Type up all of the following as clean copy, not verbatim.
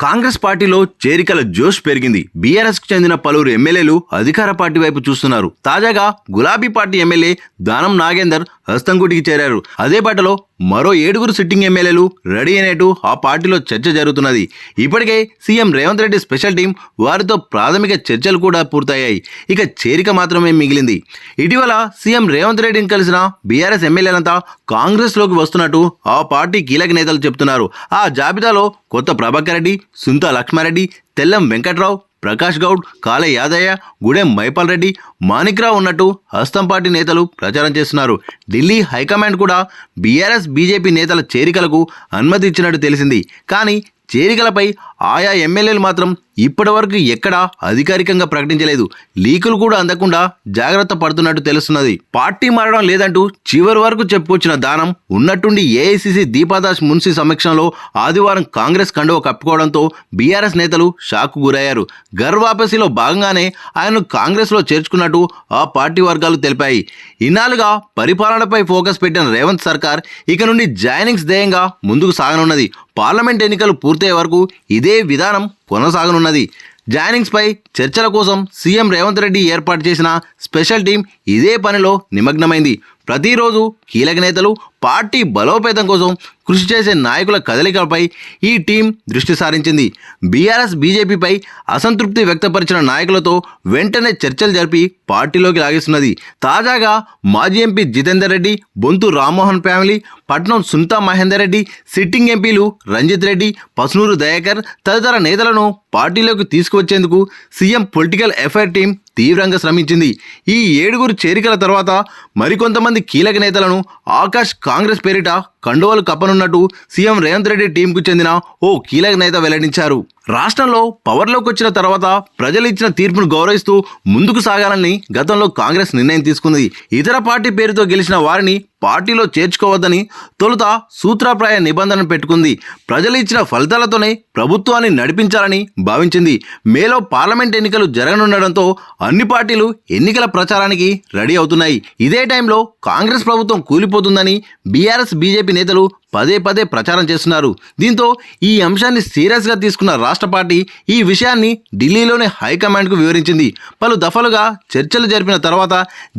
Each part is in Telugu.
కాంగ్రెస్ పార్టీలో చేరికల జోష్ పెరిగింది. బీఆర్ఎస్ కు చెందిన పలువురు ఎమ్మెల్యేలు అధికార పార్టీ వైపు చూస్తున్నారు. తాజాగా గులాబీ పార్టీ ఎమ్మెల్యే దానం నాగేందర్ హస్తంగూటికి చేరారు. అదే బాటలో మరో 7 సిట్టింగ్ ఎమ్మెల్యేలు రెడీ అయినట్టు ఆ పార్టీలో చర్చ జరుగుతున్నది. ఇప్పటికే CM Revanth Reddy special team వారితో ప్రాథమిక చర్చలు కూడా పూర్తయ్యాయి. ఇక చేరిక మాత్రమే మిగిలింది. ఇటీవల సీఎం రేవంత్ రెడ్డిని కలిసిన బీఆర్ఎస్ ఎమ్మెల్యేలంతా కాంగ్రెస్ లోకి వస్తున్నట్టు ఆ పార్టీ కీలక నేతలు చెబుతున్నారు. ఆ జాబితాలో కొత్త ప్రభాకర్ రెడ్డి, సుంతా లక్ష్మారెడ్డి, తెల్లం వెంకట్రావు, ప్రకాష్ గౌడ్, కాళే యాదయ్య, గుడెం మైపాల్ రెడ్డి, మాణిక్రావు ఉన్నట్టు హస్తం పార్టీ నేతలు ప్రచారం చేస్తున్నారు. ఢిల్లీ హైకమాండ్ కూడా బీఆర్ఎస్ బీజేపీ నేతల చేరికలకు అనుమతి ఇచ్చినట్టు తెలిసింది. కానీ చేరికలపై ఆయా ఎమ్మెల్యేలు మాత్రం ఇప్పటివరకు ఎక్కడా అధికారికంగా ప్రకటించలేదు. లీకులు కూడా అందకుండా జాగ్రత్త పడుతున్నట్టు తెలుస్తున్నది. పార్టీ మారడం లేదంటూ చివరి వరకు చెప్పుకొచ్చిన దానం ఉన్నట్టుండి ఏఐసీసీ దీపాదాస్ మున్సి సమక్షంలో ఆదివారం కాంగ్రెస్ కండువ కప్పుకోవడంతో బీఆర్ఎస్ నేతలు షాక్కు గురయ్యారు. ఘర్ వాపసీలో భాగంగానే ఆయనను కాంగ్రెస్లో చేర్చుకున్నట్టు ఆ పార్టీ వర్గాలు తెలిపాయి. ఇన్నాళ్లుగా పరిపాలనపై ఫోకస్ పెట్టిన రేవంత్ సర్కార్ ఇక నుండి జాయినింగ్స్ ధ్యేయంగా ముందుకు సాగనున్నది. పార్లమెంట్ ఎన్నికలు పూర్తయ్యే వరకు ఇదే విధానం కొనసాగనున్నది. జాయినింగ్స్ పై చర్చల కోసం సీఎం రేవంత్ రెడ్డి ఏర్పాటు చేసిన స్పెషల్ టీం ఇదే పనిలో నిమగ్నమైంది. ప్రతిరోజు కీలక నేతలు పార్టీ బలోపేతం కోసం కృషి చేసే నాయకుల కదలికలపై ఈ టీం దృష్టి సారించింది. బీఆర్ఎస్ బీజేపీపై అసంతృప్తి వ్యక్తపరిచిన నాయకులతో వెంటనే చర్చలు జరిపి పార్టీలోకి లాగిస్తున్నది. తాజాగా మాజీ ఎంపీ జితేందర్ రెడ్డి, బొంతు రామ్మోహన్ ఫ్యామిలీ, పట్నం సునీతా మహేందర్ రెడ్డి, సిట్టింగ్ ఎంపీలు రంజిత్ రెడ్డి, పసునూరు దయాకర్ తదితర నేతలను పార్టీలోకి తీసుకువచ్చేందుకు సీఎం పొలిటికల్ అఫైర్ టీం తీవ్రంగా శ్రమించింది. ఈ 7 చేరికల తర్వాత మరికొంతమంది కీలక నేతలను ఆకాష్ కాంగ్రెస్ పేరిట కండువాలు కప్పనున్నట్టు సీఎం రేవంత్ రెడ్డి టీంకు చెందిన ఓ కీలక నేత వెల్లడించారు. రాష్ట్రంలో పవర్లోకి వచ్చిన తర్వాత ప్రజలు ఇచ్చిన తీర్పును గౌరవిస్తూ ముందుకు సాగాలని గతంలో కాంగ్రెస్ నిర్ణయం తీసుకుంది. ఇతర పార్టీ పేరుతో గెలిచిన వారిని పార్టీలో చేర్చుకోవద్దని తొలుత సూత్రప్రాయ నిబంధన పెట్టుకుంది. ప్రజలు ఇచ్చిన ఫలితాలతోనే ప్రభుత్వాన్ని నడిపించాలని భావించింది. మేలో పార్లమెంట్ ఎన్నికలు జరగనుండడంతో అన్ని పార్టీలు ఎన్నికల ప్రచారానికి రెడీ అవుతున్నాయి. ఇదే టైంలో కాంగ్రెస్ ప్రభుత్వం కూలిపోతుందని బీఆర్ఎస్ బీజేపీ నేతలు పదే ప్రచారం చేస్తున్నారు. దీంతో ఈ అంశాన్ని సీరియస్గా తీసుకున్న రాష్ట్ర పార్టీ ఈ విషయాన్ని ఢిల్లీలోని హైకమాండ్కు వివరించింది. పలు దఫలుగా చర్చలు జరిపిన తర్వాత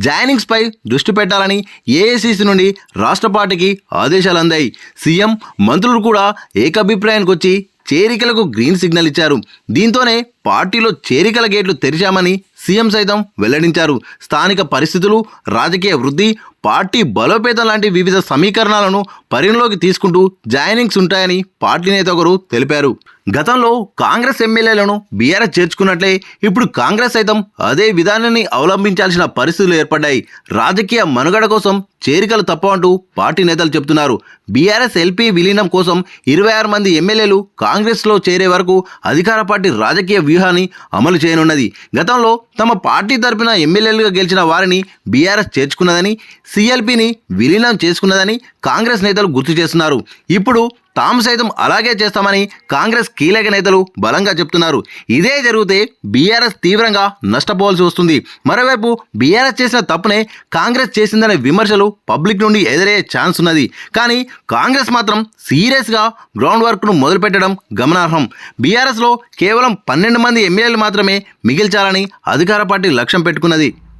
జాయినింగ్స్ పై దృష్టి పెట్టాలని ఏఐసీసీ నుండి రాష్ట్ర పార్టీకి ఆదేశాలు అందాయి. సీఎం, మంత్రులు కూడా ఏకాభిప్రాయానికి వచ్చి చేరికలకు గ్రీన్ సిగ్నల్ ఇచ్చారు. దీంతోనే పార్టీలో చేరికల గేట్లు తెరిచామని సీఎం సైతం వెల్లడించారు. స్థానిక పరిస్థితులు, రాజకీయ వృద్ధి, పార్టీ బలోపేతం లాంటి వివిధ సమీకరణాలను పరిగణలోకి తీసుకుంటూ జాయినింగ్స్ ఉంటాయని పార్టీ నేత ఒకరు తెలిపారు. గతంలో కాంగ్రెస్ ఎమ్మెల్యేలను బీఆర్ఎస్ చేర్చుకున్నట్లే ఇప్పుడు కాంగ్రెస్ సైతం అదే విధానాన్ని అవలంబించాల్సిన పరిస్థితులు ఏర్పడ్డాయి. రాజకీయ మనుగడ కోసం చేరికలు తప్పవంటూ పార్టీ నేతలు చెబుతున్నారు. బీఆర్ఎస్ ఎల్పీ విలీనం కోసం 26 మంది ఎమ్మెల్యేలు కాంగ్రెస్లో చేరే వరకు అధికార పార్టీ రాజకీయ వ్యూహాన్ని అమలు చేయనున్నది. గతంలో తమ పార్టీ తరపున ఎమ్మెల్యేలుగా గెలిచిన వారిని బీఆర్ఎస్ చేర్చుకున్నదని, సీఎల్పీని విలీనం చేసుకున్నదని కాంగ్రెస్ నేతలు గుర్తు చేస్తున్నారు. ఇప్పుడు తాము సైతం అలాగే చేస్తామని కాంగ్రెస్ కీలక నేతలు బలంగా చెప్తున్నారు. ఇదే జరిగితే బీఆర్ఎస్ తీవ్రంగా నష్టపోవాల్సి వస్తుంది. మరోవైపు బీఆర్ఎస్ చేసిన తప్పునే కాంగ్రెస్ చేసిందనే విమర్శలు పబ్లిక్ నుండి ఎదురయ్యే ఛాన్స్ ఉన్నది. కానీ కాంగ్రెస్ మాత్రం సీరియస్గా గ్రౌండ్ వర్క్ను మొదలుపెట్టడం గమనార్హం. బీఆర్ఎస్లో కేవలం 12 మంది ఎమ్మెల్యేలు మాత్రమే మిగిల్చాలని అధికార పార్టీ లక్ష్యం పెట్టుకున్నది.